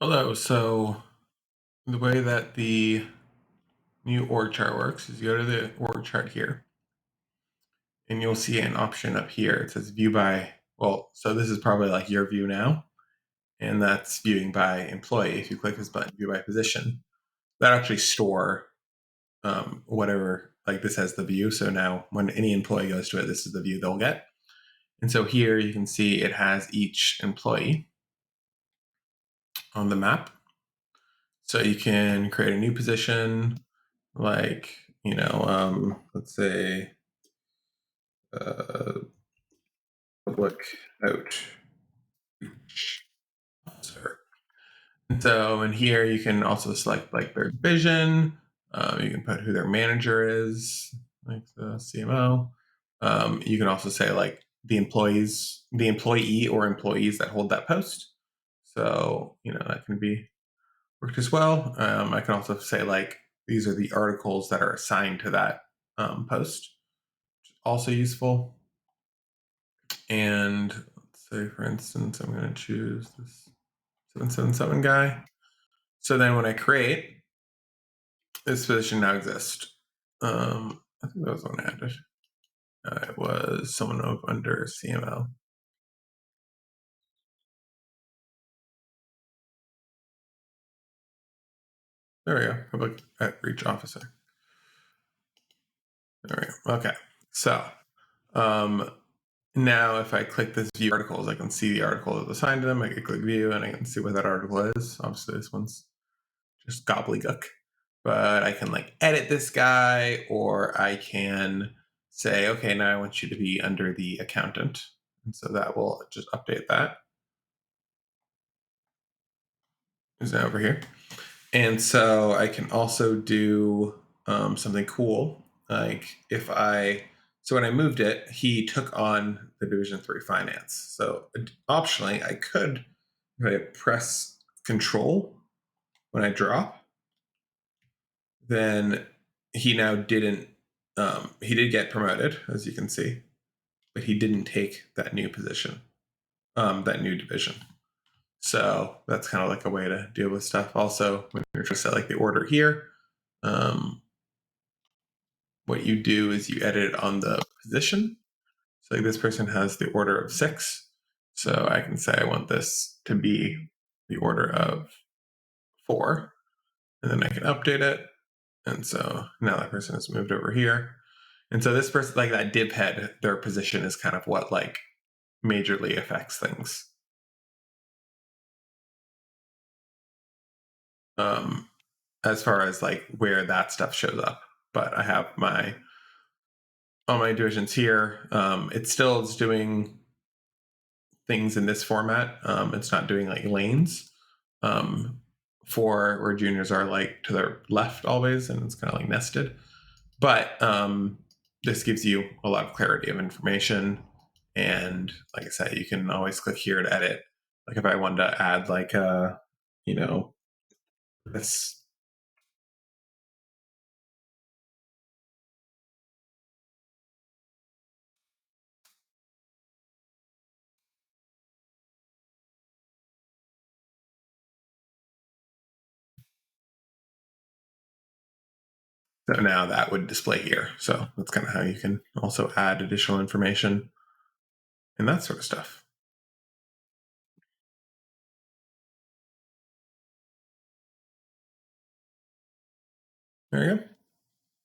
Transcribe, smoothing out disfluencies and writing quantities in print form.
Hello. So the way that the new org chart works is you go to the org chart here, and you'll see an option up here. It says view by, well, so this is probably like your view now, and that's viewing by employee. If you click this button, view by position, that actually store whatever, like this has the view. So now when any employee goes to it, this is the view they'll get. And so here you can see it has each employee on the map. So you can create a new position, like, let's say public outreach officer. And so in here, you can also select like their division. You can put who their manager is, like the CMO. You can also say like the employee or employees that hold that post. So, that can be worked as well. I can also say like, these are the articles that are assigned to that post, also useful. And let's say, for instance, I'm going to choose this 777 guy. So then when I create, this position now exists. I think that was one I added. It was someone under CMO. There we go, public outreach officer. There we go. Okay, so now if I click this view articles, I can see the article that's assigned to them. I can click view and I can see what that article is. Obviously, this one's just gobbledygook. But I can like edit this guy, or I can say, okay, now I want you to be under the accountant. And so that will just update that. Is now over here. And so I can also do something cool. Like so when I moved it, he took on the Division 3 finance. So optionally, I could, if I press Control when I drop, then he now didn't, he did get promoted, as you can see, but he didn't take that new position, that new division. So that's kind of like a way to deal with stuff. Also, when you're trying to set like the order here, what you do is you edit it on the position. So like this person has the order of 6. So I can say I want this to be the order of 4, and then I can update it. And so now that person has moved over here. And so this person, like that div head, their position is kind of what like majorly affects things. As far as like where that stuff shows up. But I have all my divisions here. It still is doing things in this format. It's not doing like lanes for where juniors are like to their left always, and it's kind of like nested. But this gives you a lot of clarity of information. And like I said, you can always click here to edit. Like if I wanted to add like this. So now that would display here. So that's kind of how you can also add additional information and that sort of stuff. There you go.